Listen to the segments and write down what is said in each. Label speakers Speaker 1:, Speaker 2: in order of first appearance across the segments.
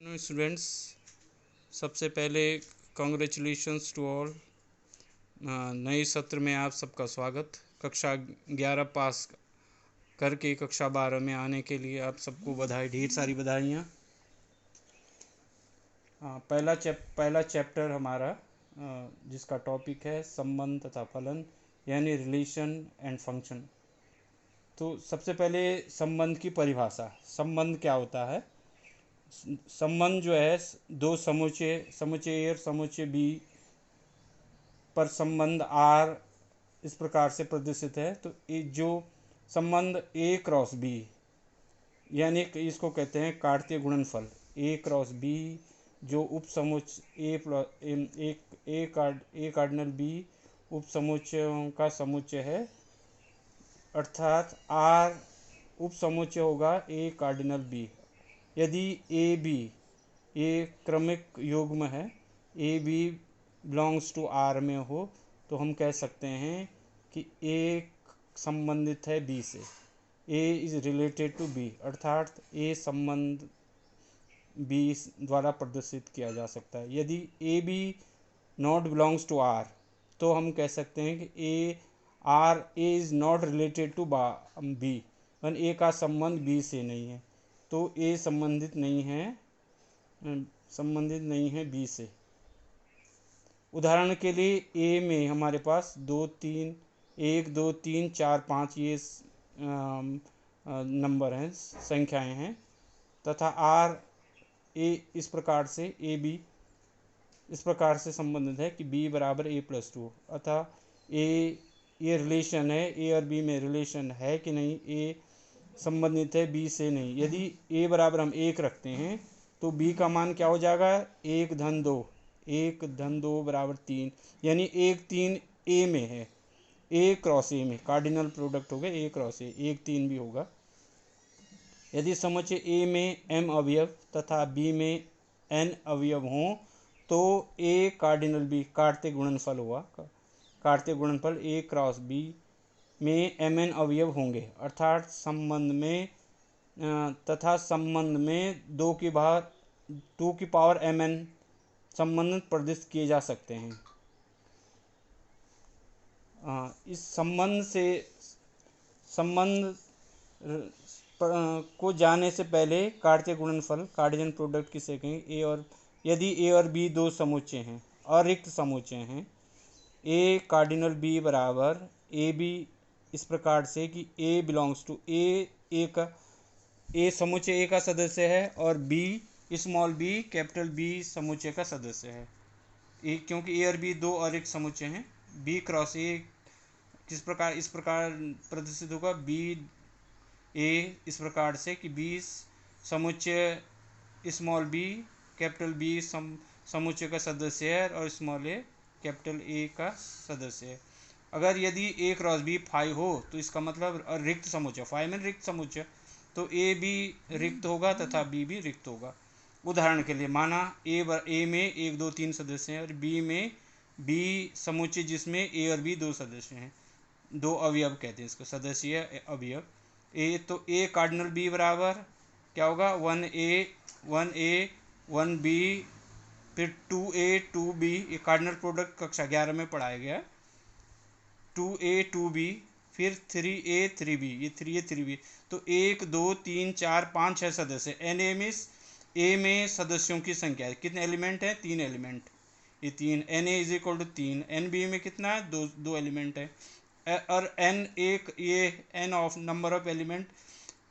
Speaker 1: Students, सबसे पहले congratulations to all. नए सत्र में आप सबका स्वागत। कक्षा 11 पास करके कक्षा 12 में आने के लिए आप सबको बधाई, ढेर सारी बधाइयाँ। पहला चैप्टर हमारा जिसका टॉपिक है संबंध तथा फलन, यानी रिलेशन एंड फंक्शन। तो सबसे पहले संबंध की परिभाषा। संबंध क्या होता है? संबंध जो है दो समुच्चय ए और समुच्चय बी पर संबंध आर इस प्रकार से प्रदर्शित है। तो जो संबंध ए क्रॉस बी, यानी इसको कहते हैं कार्तीय गुणनफल। ए क्रॉस बी जो उप समुच्चय ए कार्डिनल बी उप समुच्चयों का समुच्चय है, अर्थात आर उप समुच्चय होगा ए कार्डिनल बी। यदि ए बी क्रमिक युग्म है, a b belongs to R में हो, तो हम कह सकते हैं कि ए संबंधित है बी से। ए इज रिलेटेड टू बी, अर्थात ए संबंध बी द्वारा प्रदर्शित किया जा सकता है। यदि A B not belongs to R, तो हम कह सकते हैं कि A is not related to B, A का संबंध बी से नहीं है, तो ए संबंधित नहीं है बी से। उदाहरण के लिए ए में हमारे पास 1 2 3 4 5 ये नंबर हैं, संख्याएं हैं, तथा आर ए इस प्रकार से ए बी इस प्रकार से संबंधित है कि बी बराबर ए प्लस 2, अतः ये रिलेशन है। ए और बी में रिलेशन है कि नहीं? ए संबंधित है बी से नहीं। यदि ए बराबर हम 1 रखते हैं तो बी का मान क्या हो जाएगा? 1 धन 2 बराबर 3, यानी 1 3 ए में है। ए क्रॉस ए में कार्डिनल प्रोडक्ट हो गया ए क्रॉस ए, 1 3 भी होगा। यदि समुच्चय ए में m अवयव तथा बी में n अवयव हों, तो ए कार्डिनल बी कार्तीय गुणनफल हुआ। कार्तीय गुणनफल ए क्रॉस बी में mn अवयव होंगे, अर्थात संबंध में 2 की पावर mn संबंध प्रदर्शित किए जा सकते हैं। इस संबंध को जानने से पहले कार्तीय गुणनफल कार्डिनल प्रोडक्ट किसे कहेंगे? यदि ए और बी दो समुच्चय हैं, अरिक्त समुच्चय हैं, ए कार्डिनल बी बराबर ए बी इस प्रकार से कि ए बिलोंग्स टू ए समुच्चय ए का सदस्य है और b small b capital b समुच्चय का सदस्य है। क्योंकि ए और बी दो अरिक्त समुच्चय हैं, बी क्रॉस ए इस प्रकार प्रदर्शित होगा। बी ए इस प्रकार से कि बी समुच्चय स्मॉल बी कैपिटल बी समुच्चय का सदस्य है और स्मॉल ए कैपिटल ए का सदस्य है। अगर यदि ए क्रॉस बी फाई हो, तो इसका मतलब रिक्त समुच्चय, फाई में रिक्त समुच्चय, तो ए बी रिक्त होगा तथा बी भी रिक्त होगा। उदाहरण के लिए माना ए में 1 2 3 सदस्य हैं और बी में बी समुच्चय जिसमें ए और बी दो सदस्य हैं, दो अवयव कहते हैं इसको, सदस्य अवयव। तो ए कार्डिनल बी बराबर क्या होगा? 1a 1b, फिर 2a 2b, ये कार्डिनल प्रोडक्ट कक्षा 11 में पढ़ाया गया। 2a 2b, फिर 3a 3b, ये 3a 3b। तो 1 2 3 4 5 6 सदस्य। ए में सदस्यों की संख्या है, कितने एलिमेंट हैं? 3 एलिमेंट, ये 3। Na is equal to 3। NB में कितना है? दो एलिमेंट है। और n of number of element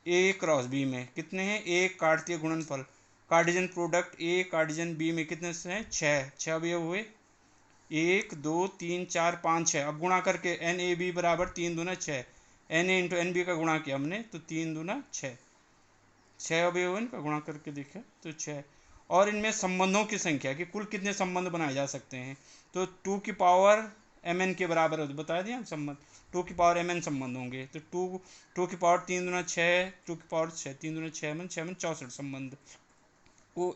Speaker 1: a cross b में कितने हैं? एक कार्तीय गुणनफल कार्डिजन प्रोडक्ट ए कार्डिजन बी में कितने से हैं? 6 अवयव हुए, 1 2 3 4 5 6। अब गुणा करके NAB बराबर 3 दूना 6, NA इंटू NB का गुणा किया हमने तो 3 दूना 6 अवयव इनका गुणा करके देखें तो 6। और इनमें संबंधों की संख्या कि कुल कितने संबंध बनाए जा सकते हैं, तो 2 की पावर mn के बराबर बता दिया संबंध, 2 की पावर mn संबंध होंगे। तो 2 की पावर 3 दूना 6, 2 की पावर 6, 3 दूना 6 में 64 संबंध को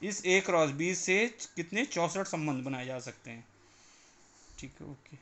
Speaker 1: इस ए क्रॉस बी से कितने 64 संबंध बनाए जा सकते हैं। ठीक है, ओके।